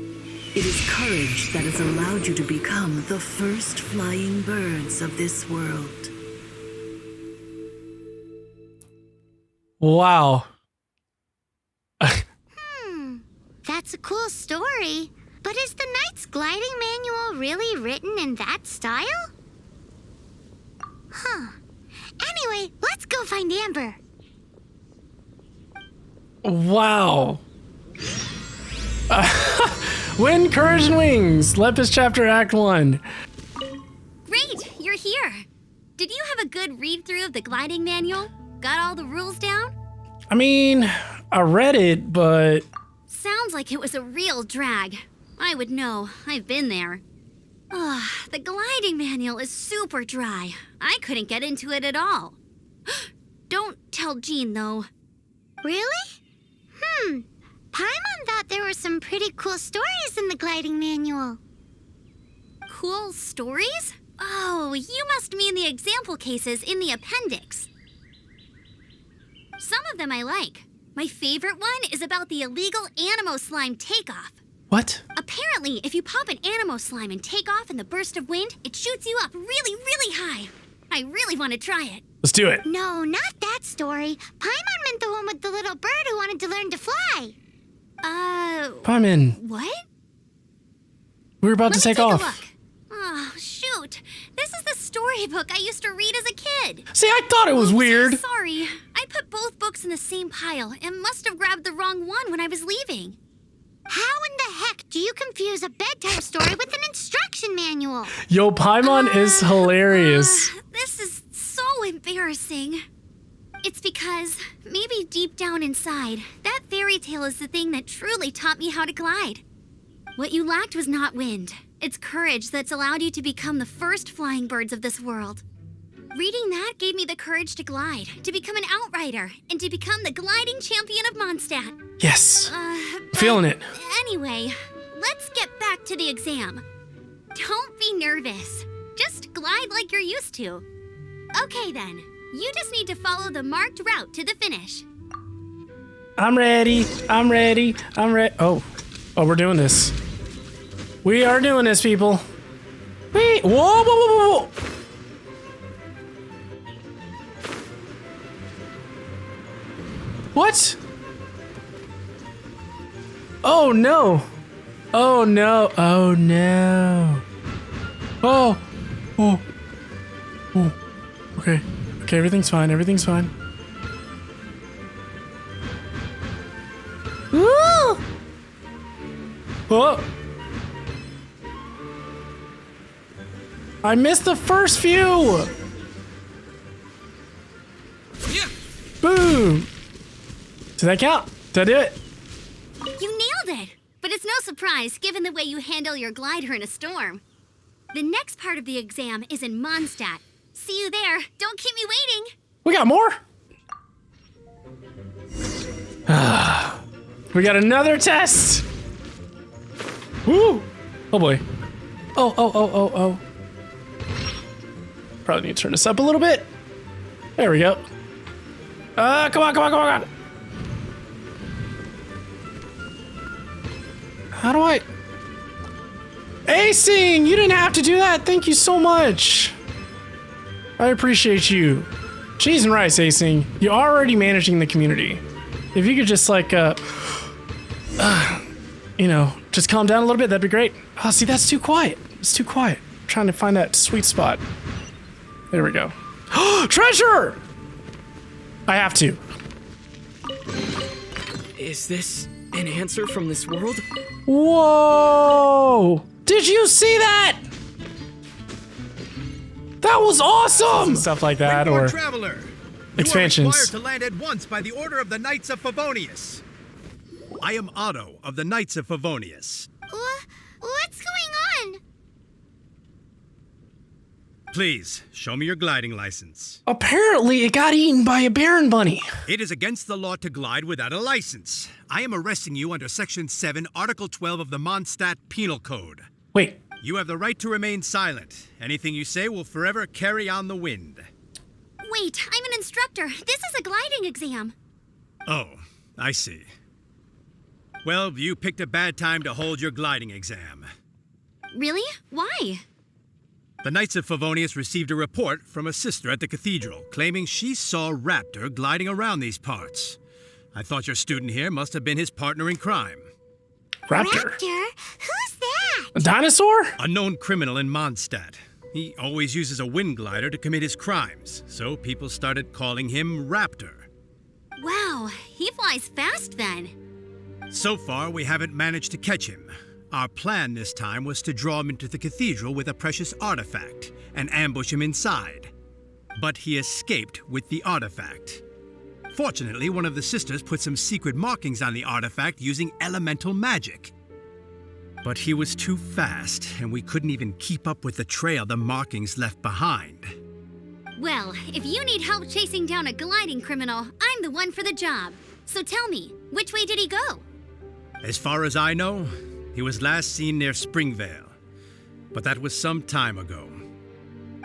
It is courage that has allowed you to become the first flying birds of this world." Wow. That's a cool story. But is the Knight's gliding manual really written in that style? Huh. Anyway, let's go find Amber. Wow. Wind, Courage, and Wings. Lepus Chapter Act 1. Great, you're here. Did you have a good read-through of the gliding manual? Got all the rules down? I mean, I read it, but... Sounds like it was a real drag. I would know. I've been there. The gliding manual is super dry. I couldn't get into it at all. Don't tell Jean, though. Really? Paimon thought there were some pretty cool stories in the gliding manual. Cool stories? Oh, you must mean the example cases in the appendix. Some of them I like. My favorite one is about the illegal animo slime takeoff. What? Apparently, if you pop an animo slime and take off in the burst of wind, it shoots you up really, really high. I really want to try it. Let's do it. No, not that story. Paimon meant the one with the little bird who wanted to learn to fly. Paimon, What? we're about to Let me take take off. a look. Oh, shoot. This is the storybook I used to read as a kid. See, I thought it was weird. Sorry. I put both books in the same pile and must have grabbed the wrong one when I was leaving. How in the heck do you confuse a bedtime story with an instruction manual? Yo, Paimon is hilarious. This is so embarrassing. It's because, maybe deep down inside, that fairy tale is the thing that truly taught me how to glide. What you lacked was not wind. It's courage that's allowed you to become the first flying birds of this world. Reading that gave me the courage to glide, to become an outrider, and to become the gliding champion of Mondstadt. Yes. But Feeling it. Anyway, let's get back to the exam. Don't be nervous. Just glide like you're used to. Okay then, you just need to follow the marked route to the finish. I'm ready. I'm ready. I'm ready. Oh, we're doing this. We are doing this, people. Wait. Whoa, whoa, whoa, whoa, whoa. What? Oh no. Oh no. Oh no. Oh. Oh. Oh. Okay. Okay, everything's fine. Everything's fine. Woo! Oh! I missed the first few! Yeah. Boom! Did that count? Did I do it? You nailed it! But it's no surprise, given the way you handle your glider in a storm. The next part of the exam is in Mondstadt. See you there. Don't keep me waiting. We got more? We got another test! Woo! Oh boy. Oh. Probably need to turn this up a little bit. There we go. Come on. How do I... Acing! You didn't have to do that. Thank you so much. I appreciate you. Cheese and rice, Acing. You're already managing the community. If you could just like, just calm down a little bit, that'd be great. Oh, see, that's too quiet. It's too quiet. I'm trying to find that sweet spot. There we go. Treasure! I have to. Is this an answer from this world? Whoa! Did you see that? That was awesome! Stuff like that, or traveler. expansions. You are required to land at once by the order of the Knights of Favonius. I am Otto of the Knights of Favonius. What's going on? Please, show me your gliding license. Apparently, it got eaten by a Baron Bunny. It is against the law to glide without a license. I am arresting you under Section 7, Article 12 of the Mondstadt Penal Code. Wait. You have the right to remain silent. Anything you say will forever carry on the wind. Wait, I'm an instructor. This is a gliding exam. Oh, I see. Well, you picked a bad time to hold your gliding exam. Really? Why? The Knights of Favonius received a report from a sister at the cathedral claiming she saw Raptor gliding around these parts. I thought your student here must have been his partner in crime. Raptor? Who's that? A dinosaur? A known criminal in Mondstadt. He always uses a wind glider to commit his crimes, so people started calling him Raptor. Wow, he flies fast then. So far, we haven't managed to catch him. Our plan this time was to draw him into the cathedral with a precious artifact and ambush him inside. But he escaped with the artifact. Fortunately, one of the sisters put some secret markings on the artifact using elemental magic. But he was too fast, and we couldn't even keep up with the trail the markings left behind. Well, if you need help chasing down a gliding criminal, I'm the one for the job. So tell me, which way did he go? As far as I know, he was last seen near Springvale. But that was some time ago.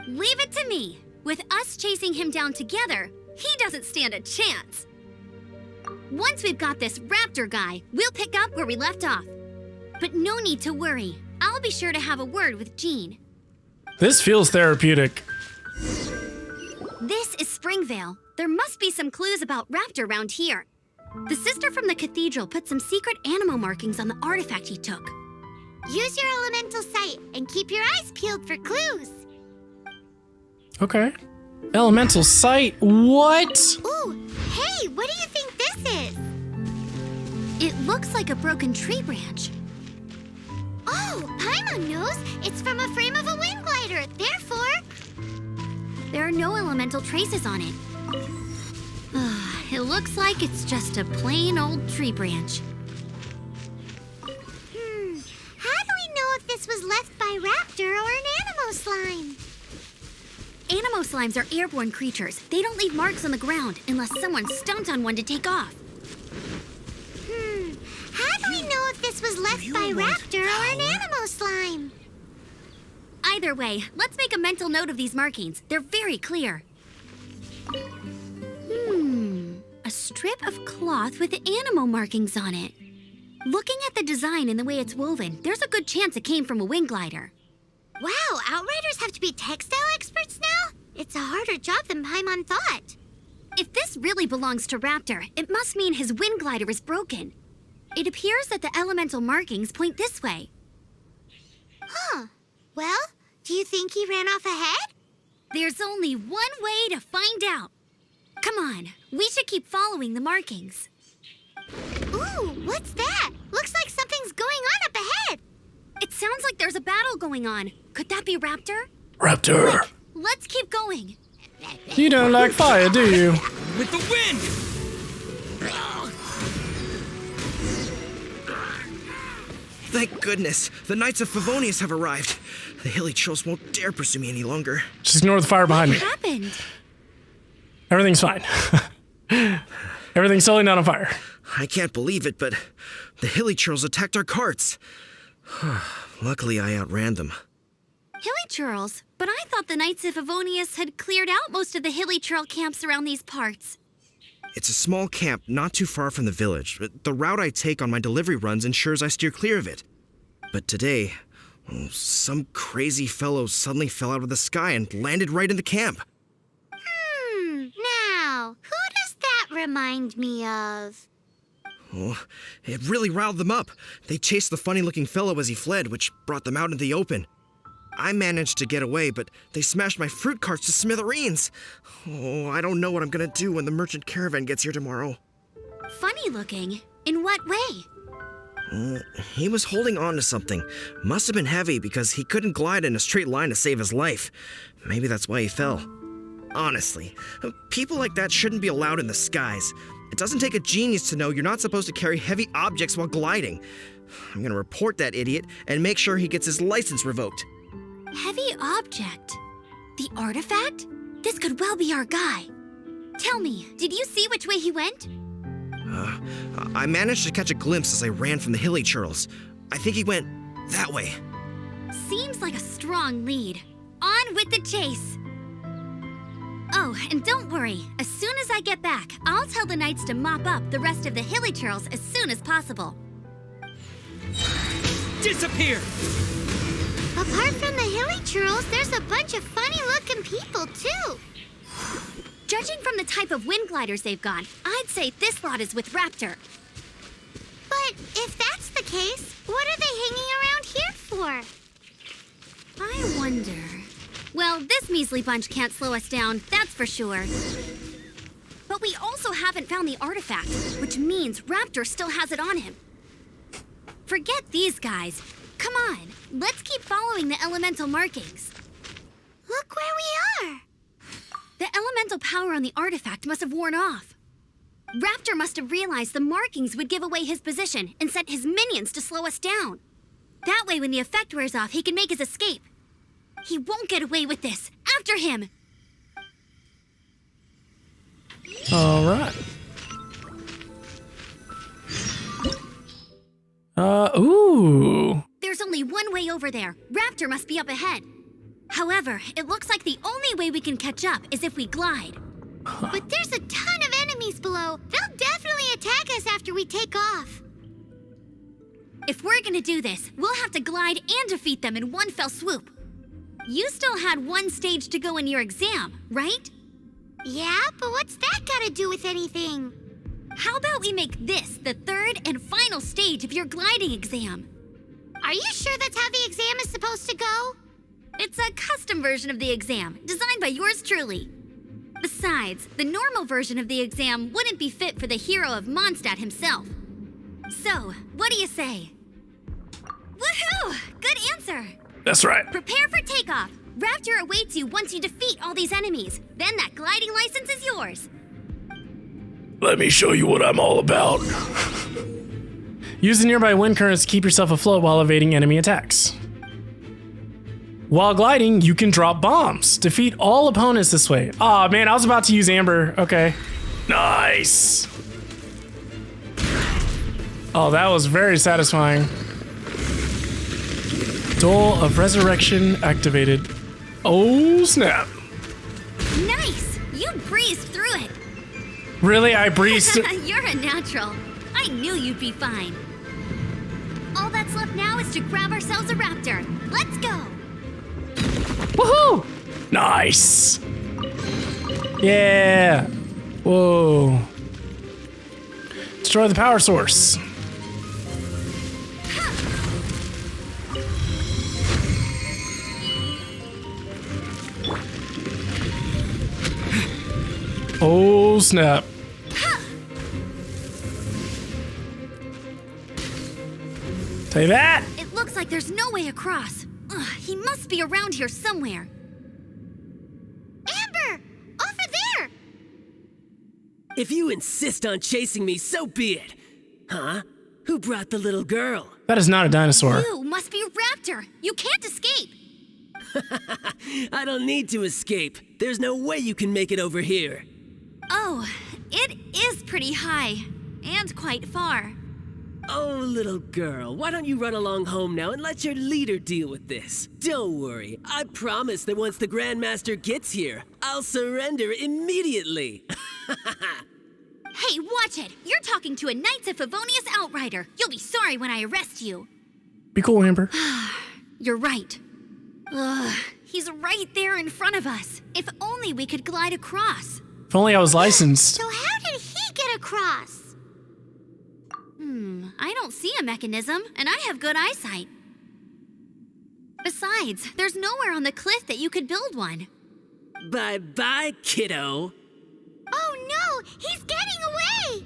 Leave it to me. With us chasing him down together, he doesn't stand a chance. Once we've got this Raptor guy, we'll pick up where we left off. But no need to worry. I'll be sure to have a word with Jean. This feels therapeutic. This is Springvale. There must be some clues about Raptor around here. The sister from the cathedral put some secret animal markings on the artifact he took. Use your elemental sight and keep your eyes peeled for clues. Okay. Elemental sight? What? Ooh, hey, what do you think this is? It looks like a broken tree branch. Oh, Paimon knows. It's from a frame of a wind glider. Therefore, there are no elemental traces on it. It looks like it's just a plain old tree branch. How do we know if this was left by Raptor or an Animo slime? Animo slimes are airborne creatures. They don't leave marks on the ground unless someone stomped on one to take off. How do we know if this was left by Raptor or an Animo slime? Either way, let's make a mental note of these markings. They're very clear. A strip of cloth with animo markings on it. Looking at the design and the way it's woven, there's a good chance it came from a wind glider. Wow, Outriders have to be textile experts now? It's a harder job than Paimon thought. If this really belongs to Raptor, it must mean his wind glider is broken. It appears that the elemental markings point this way. Well, do you think he ran off ahead? There's only one way to find out. Come on, we should keep following the markings. Ooh, what's that? Looks like something's going on up ahead. like there's a battle going on. Could that be Raptor? Raptor. Quick, let's keep going. You don't like fire, do you? With the wind! Thank goodness, the Knights of Favonius have arrived. The hilly trolls won't dare pursue me any longer. Just ignore the fire behind me. What happened? Everything's fine. Everything's totally not on fire. I can't believe it, but the hilly trolls attacked our carts. Luckily, I outran them. Hilly Churls? But I thought the Knights of Favonius had cleared out most of the Hilly Churl camps around these parts. It's a small camp not too far from the village. The route I take on my delivery runs ensures I steer clear of it. But today, some crazy fellow suddenly fell out of the sky and landed right in the camp. Now, who does that remind me of? Oh, it really riled them up. They chased the funny-looking fellow as he fled, which brought them out into the open. I managed to get away, but they smashed my fruit carts to smithereens. Oh, I don't know what I'm gonna do when the merchant caravan gets here tomorrow. Funny looking? In what way? He was holding on to something. Must have been heavy because he couldn't glide in a straight line to save his life. Maybe that's why he fell. Honestly, people like that shouldn't be allowed in the skies. It doesn't take a genius to know you're not supposed to carry heavy objects while gliding. I'm gonna report that idiot and make sure he gets his license revoked. Heavy object? The artifact? This could well be our guy. Tell me, did you see which way he went? I managed to catch a glimpse as I ran from the hilly churls. I think he went that way. Seems like a strong lead. On with the chase. Oh, and don't worry. As soon as I get back, I'll tell the knights to mop up the rest of the hilly churls as soon as possible. Disappear! Apart from the hilly churls, there's a bunch of funny-looking people, too. Judging from the type of wind gliders they've got, I'd say this lot is with Raptor. But if that's the case, what are they hanging around here for? I wonder... Well, this measly bunch can't slow us down, that's for sure. But we also haven't found the artifact, which means Raptor still has it on him. Forget these guys. Come on, let's keep following the elemental markings. Look where we are. The elemental power on the artifact must have worn off. Raptor must have realized the markings would give away his position and sent his minions to slow us down. That way, when the effect wears off, he can make his escape. He won't get away with this. After him! All right. Ooh. There's only one way over there. Raptor must be up ahead. However, it looks like the only way we can catch up is if we glide. But there's a ton of enemies below. They'll definitely attack us after we take off. If we're gonna do this, we'll have to glide and defeat them in one fell swoop. You still had one stage to go in your exam, right? Yeah, but what's that gotta do with anything? How about we make this the third and final stage of your gliding exam? Are you sure that's how the exam is supposed to go? It's a custom version of the exam, designed by yours truly. Besides, the normal version of the exam wouldn't be fit for the hero of Mondstadt himself. So, what do you say? Woohoo! Good answer! That's right. Prepare for takeoff. Raptor awaits you once you defeat all these enemies. Then that gliding license is yours. Let me show you what I'm all about. Use the nearby wind currents to keep yourself afloat while evading enemy attacks. While gliding, you can drop bombs. Defeat all opponents this way. Aw, man, I was about to use Amber. Okay. Nice. Oh, that was very satisfying. Dole of Resurrection activated. Oh, snap. Nice! You breezed through it. Really? I breezed? You're a natural. I knew you'd be fine. All that's left now is to grab ourselves a raptor. Let's go! Woohoo! Nice. Yeah. Whoa. Destroy the power source. Oh, snap. Teyvat! It looks Looks like there's no way across. Ugh, he must be around here somewhere. Amber! Over there! If you insist on chasing me, so be it. Huh? Who brought the little girl? That is not a dinosaur. You must be Raptor. You can't escape. I don't need to escape. There's no way you can make it over here. Oh, it is pretty high. And quite far. Oh, little girl, why don't you run along home now and let your leader deal with this? Don't worry, I promise that once the Grandmaster gets here, I'll surrender immediately. Hey, watch it! You're talking to a Knights of Favonius outrider. You'll be sorry when I arrest you. Be cool, Amber. You're right. Ugh, he's right there in front of us. If only we could glide across. If only I was licensed. So how did he get across? I don't see a mechanism, and I have good eyesight. Besides, there's nowhere on the cliff that you could build one. Bye-bye, kiddo. Oh no, he's getting away!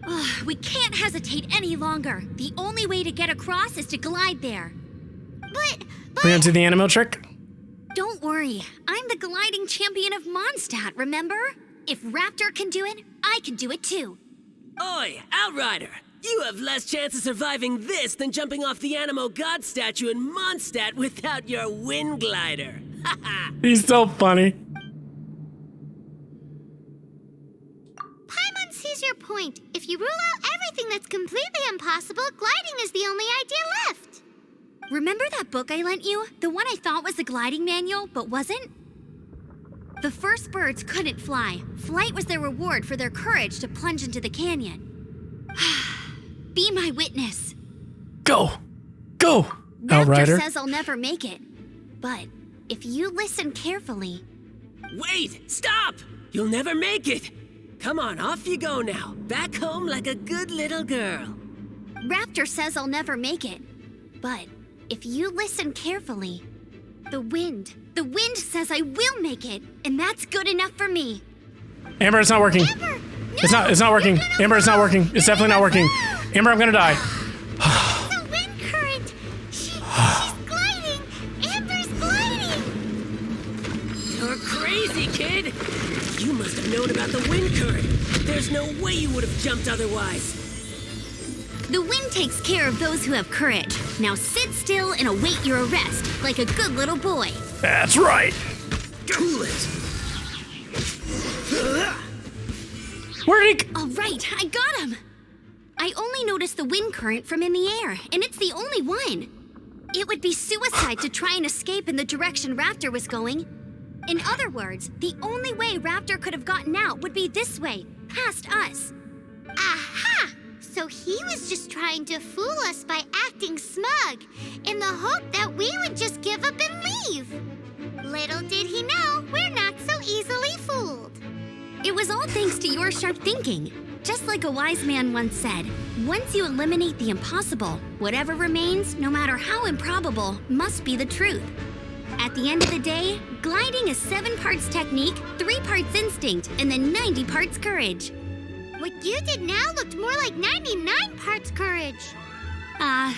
Ugh, we can't hesitate any longer. The only way to get across is to glide there. But We're gonna do the animal trick? Don't worry, I'm the gliding champion of Mondstadt, remember? If Raptor can do it, I can do it too. Oi, Outrider! You have less chance of surviving this than jumping off the Animo God statue in Mondstadt without your wind glider. He's so funny. Paimon sees your point. If you rule out everything that's completely impossible, gliding is the only idea left. Remember that book I lent you? The one I thought was the gliding manual, but wasn't? The first birds couldn't fly. Flight was their reward for their courage to plunge into the canyon. Be my witness. Go! Go! Raptor Outrider. says I'll never make it. But if you listen carefully... Wait! Stop! You'll never make it! Come on, off you go now. Back home like a good little girl. Raptor says I'll never make it. But if you listen carefully, the wind says I will make it, and that's good enough for me. Amber, it's not working. Amber, no, It's not working. Amber, it's not working. It's definitely not working. Amber, I'm gonna die. The wind current! She's gliding! Amber's gliding! You're crazy, kid! You must have known about the wind current. There's no way you would have jumped otherwise. The wind takes care of those who have courage. Now sit still and await your arrest, like a good little boy. That's right. Cool it. Where'd he... All right, I got him. I only noticed the wind current from in the air, and it's the only one. It would be suicide to try and escape in the direction Raptor was going. In other words, the only way Raptor could have gotten out would be this way, past us. Aha! So he was just trying to fool us by acting smug, in the hope that we would just give up and leave. Little did he know, we're not so easily fooled. It was all thanks to your sharp thinking. Just like a wise man once said, once you eliminate the impossible, whatever remains, no matter how improbable, must be the truth. At the end of the day, gliding is 7 parts technique, 3 parts instinct, and then 90 parts courage. What you did now looked more like 99 parts courage.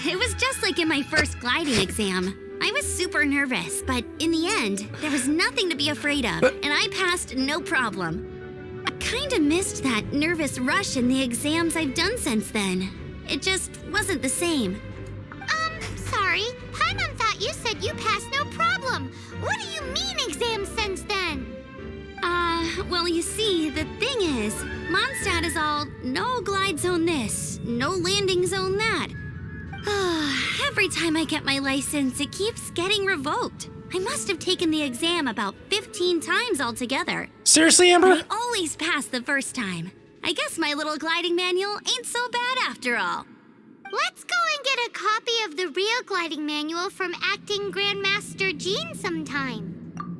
It was just like in my first gliding exam. I was super nervous, but in the end, there was nothing to be afraid of, and I passed no problem. I kinda missed that nervous rush in the exams I've done since then. It just wasn't the same. Sorry. Paimon thought you said you passed no problem. What do you mean exams since then? Well, you see, the thing is, Mondstadt is all no glide zone this, no landing zone that. Every time I get my license, it keeps getting revoked. I must have taken the exam about 15 times altogether. Seriously, Amber? I always pass the first time. I guess my little gliding manual ain't so bad after all. Let's go and get a copy of the real gliding manual from acting Grandmaster Jean sometime.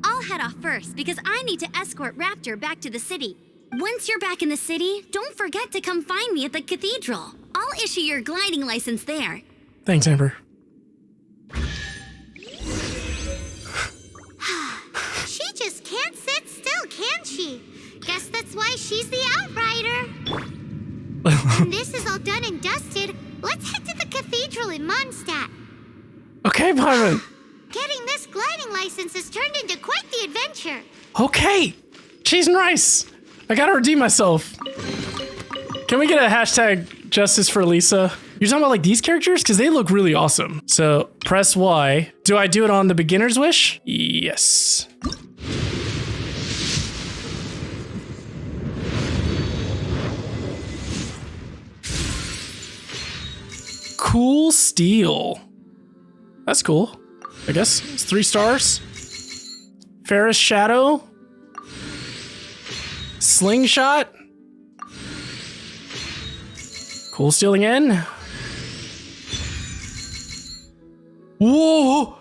I'll head off first because I need to escort Raptor back to the city. Once you're back in the city, don't forget to come find me at the cathedral. I'll issue your gliding license there. Thanks, Amber. She just can't sit still, can she? Guess that's why she's the outrider. When this is all done and dusted, let's head to the cathedral in Mondstadt. Okay, Paimon. Getting this gliding license has turned into quite the adventure. Okay. Cheese and rice. I gotta redeem myself. Can we get a hashtag justice for Lisa? You're talking about like these characters? Because they look really awesome. So press Y. Do I do it on the beginner's wish? Yes. Cool steel. That's cool. I guess it's 3 stars. Ferris Shadow. Slingshot. Cool steel again. Whoa!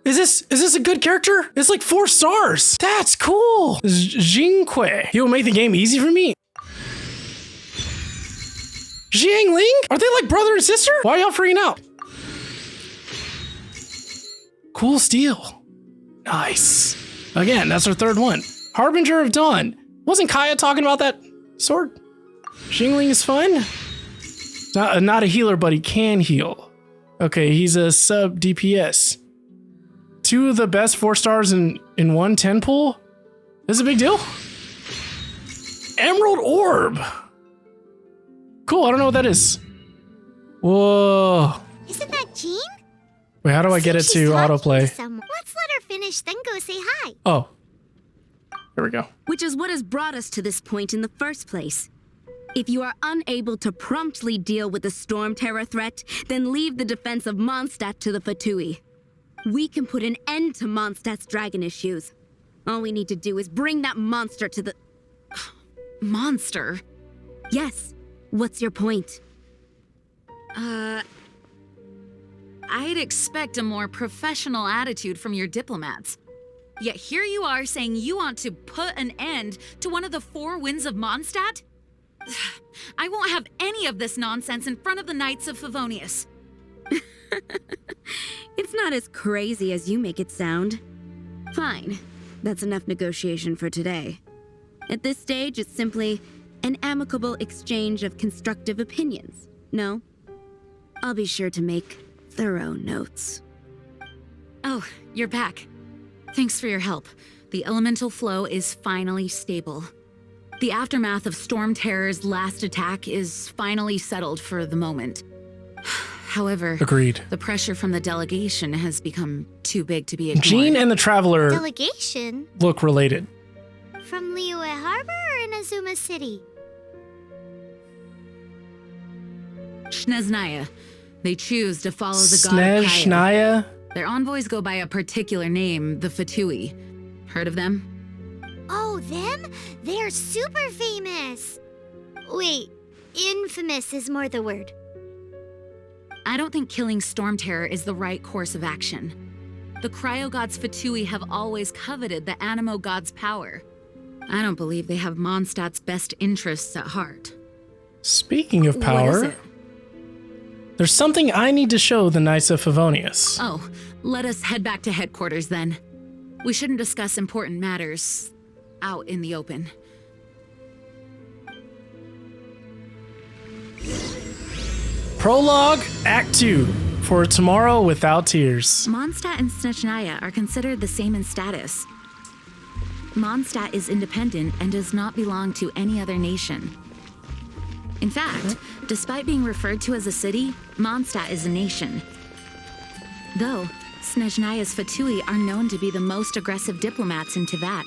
Is this a good character? It's like 4 stars. That's cool. Xingiu. He will make the game easy for me. Xiangling? Are they like brother and sister? Why are y'all freaking out? Cool steel. Nice. Again, that's our 3rd one. Harbinger of Dawn. Wasn't Kaya talking about that sword? Xiangling is fun. Not a healer, but he can heal. Okay, he's a sub DPS. 2 of the best 4 stars in one 10 pool? This is a big deal? Emerald Orb. Cool, I don't know what that is. Whoa. Isn't that Jean? Wait, how do I get it to autoplay? Let's let her finish, then go say hi. Oh. There we go. Which is what has brought us to this point in the first place. If you are unable to promptly deal with the Storm Terror threat, then leave the defense of Mondstadt to the Fatui. We can put an end to Mondstadt's dragon issues. All we need to do is bring that monster to the... Monster? Yes. What's your point? I'd expect a more professional attitude from your diplomats. Yet here you are saying you want to put an end to one of the 4 winds of Mondstadt? I won't have any of this nonsense in front of the Knights of Favonius. It's not as crazy as you make it sound. Fine. That's enough negotiation for today. At this stage, it's simply an amicable exchange of constructive opinions. No? I'll be sure to make thorough notes. Oh, you're back. Thanks for your help. The elemental flow is finally stable. The aftermath of Storm Terror's last attack is finally settled for the moment. However, agreed. The pressure from the delegation has become too big to be ignored. Jean and the Traveler Delegation? Look related. From Liyue Harbor or Inazuma City? Sneznaya. They choose to follow the god Kaya. Sneznaya? Their envoys go by a particular name, the Fatui. Heard of them? Oh, them? They're super famous. Wait, infamous is more the word. I don't think killing Storm Terror is the right course of action. The Cryo Gods Fatui have always coveted the Animo God's power. I don't believe they have Mondstadt's best interests at heart. Speaking of power, what is it? There's something I need to show the Knights of Favonius. Oh, let us head back to headquarters then. We shouldn't discuss important matters out in the open. Prologue Act II for Tomorrow Without Tears. Mondstadt and Sneznaya are considered the same in status. Mondstadt is independent and does not belong to any other nation. In fact, despite being referred to as a city, Mondstadt is a nation. Though, Sneznaya's Fatui are known to be the most aggressive diplomats in Teyvat.